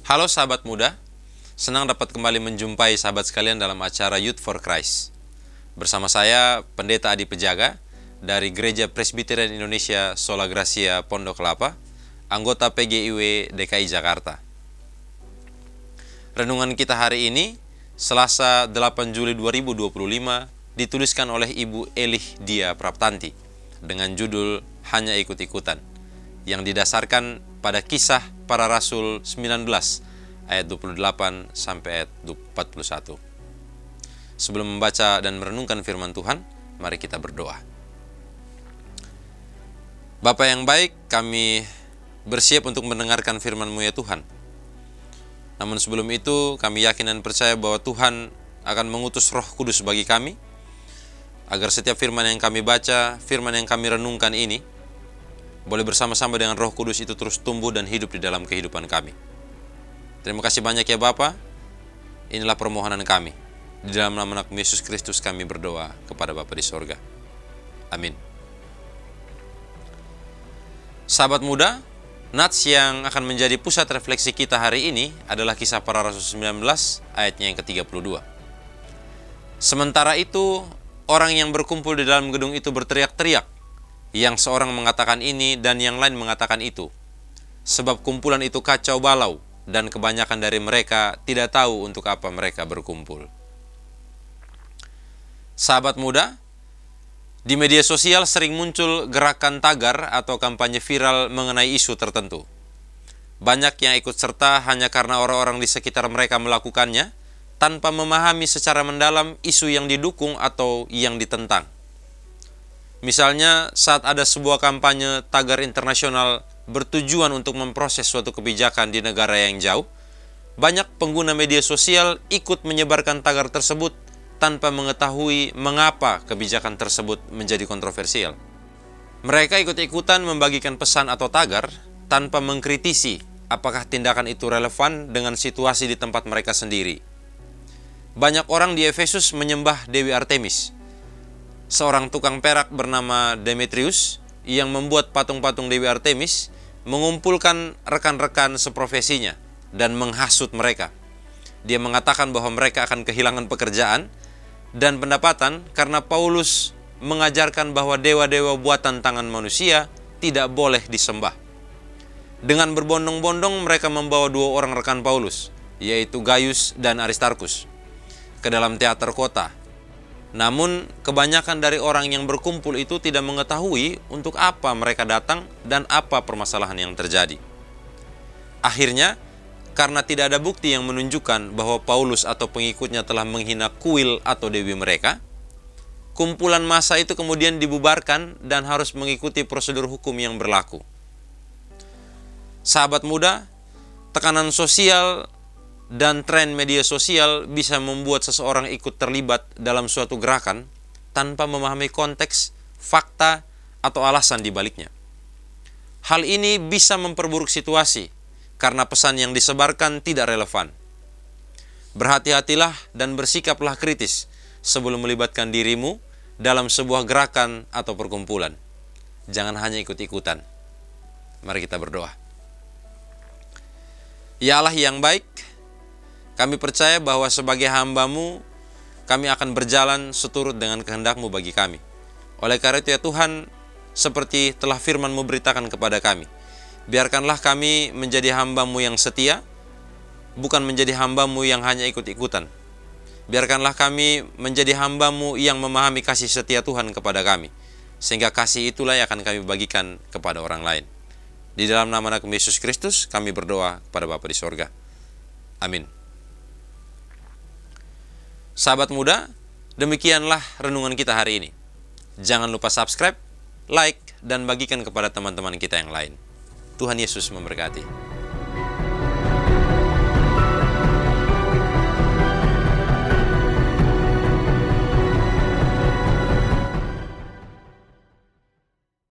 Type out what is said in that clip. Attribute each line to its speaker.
Speaker 1: Halo sahabat muda, senang dapat kembali menjumpai sahabat sekalian dalam acara Youth for Christ. Bersama saya, Pendeta Adi Pejaga, dari Gereja Presbyterian Indonesia Sola Gracia Pondok Kelapa, anggota PGIW DKI Jakarta. Renungan kita hari ini, Selasa 8 Juli 2025, dituliskan oleh Ibu Elih Dia Praptanti, dengan judul Hanya Ikut-Ikutan, yang didasarkan pada Kisah Para Rasul 19 ayat 28 sampai ayat 41. Sebelum membaca dan merenungkan firman Tuhan, mari kita berdoa. Bapa yang baik, kami bersiap untuk mendengarkan firman-Mu ya Tuhan. Namun sebelum itu, kami yakin dan percaya bahwa Tuhan akan mengutus Roh Kudus bagi kami, agar setiap firman yang kami baca, firman yang kami renungkan ini, boleh bersama-sama dengan Roh Kudus itu terus tumbuh dan hidup di dalam kehidupan kami. Terima kasih banyak ya Bapa. Inilah permohonan kami. Di dalam nama Anak Yesus Kristus kami berdoa kepada Bapa di sorga. Amin. Sahabat muda, nats yang akan menjadi pusat refleksi kita hari ini adalah Kisah Para Rasul 19 ayatnya yang ke-32. Sementara itu, orang yang berkumpul di dalam gedung itu berteriak-teriak. Yang seorang mengatakan ini dan yang lain mengatakan itu. Sebab kumpulan itu kacau balau dan kebanyakan dari mereka tidak tahu untuk apa mereka berkumpul. Sahabat muda, di media sosial sering muncul gerakan tagar atau kampanye viral mengenai isu tertentu. Banyak yang ikut serta hanya karena orang-orang di sekitar mereka melakukannya tanpa memahami secara mendalam isu yang didukung atau yang ditentang. Misalnya, saat ada sebuah kampanye tagar internasional bertujuan untuk memproses suatu kebijakan di negara yang jauh, banyak pengguna media sosial ikut menyebarkan tagar tersebut tanpa mengetahui mengapa kebijakan tersebut menjadi kontroversial. Mereka ikut-ikutan membagikan pesan atau tagar tanpa mengkritisi apakah tindakan itu relevan dengan situasi di tempat mereka sendiri. Banyak orang di Efesus menyembah Dewi Artemis, seorang tukang perak bernama Demetrius yang membuat patung-patung Dewi Artemis, mengumpulkan rekan-rekan seprofesinya dan menghasut mereka. Dia mengatakan bahwa mereka akan kehilangan pekerjaan dan pendapatan karena Paulus mengajarkan bahwa dewa-dewa buatan tangan manusia tidak boleh disembah. Dengan berbondong-bondong mereka membawa dua orang rekan Paulus, yaitu Gaius dan Aristarkus, ke dalam teater kota. Namun, kebanyakan dari orang yang berkumpul itu tidak mengetahui untuk apa mereka datang dan apa permasalahan yang terjadi. Akhirnya, karena tidak ada bukti yang menunjukkan bahwa Paulus atau pengikutnya telah menghina kuil atau dewi mereka, kumpulan massa itu kemudian dibubarkan dan harus mengikuti prosedur hukum yang berlaku. Sahabat muda, tekanan sosial dan tren media sosial bisa membuat seseorang ikut terlibat dalam suatu gerakan tanpa memahami konteks, fakta, atau alasan di baliknya. Hal ini bisa memperburuk situasi karena pesan yang disebarkan tidak relevan. Berhati-hatilah dan bersikaplah kritis sebelum melibatkan dirimu dalam sebuah gerakan atau perkumpulan. Jangan hanya ikut-ikutan. Mari kita berdoa. Ya Allah yang baik, kami percaya bahwa sebagai hamba-Mu, kami akan berjalan seturut dengan kehendak-Mu bagi kami. Oleh karena itu ya Tuhan, seperti telah firman-Mu beritakan kepada kami, biarkanlah kami menjadi hamba-Mu yang setia, bukan menjadi hamba-Mu yang hanya ikut-ikutan. Biarkanlah kami menjadi hamba-Mu yang memahami kasih setia Tuhan kepada kami, sehingga kasih itulah yang akan kami bagikan kepada orang lain. Di dalam nama Anak Yesus Kristus, kami berdoa kepada Bapa di sorga. Amin. Sahabat muda, demikianlah renungan kita hari ini. Jangan lupa subscribe, like, dan bagikan kepada teman-teman kita yang lain. Tuhan Yesus memberkati.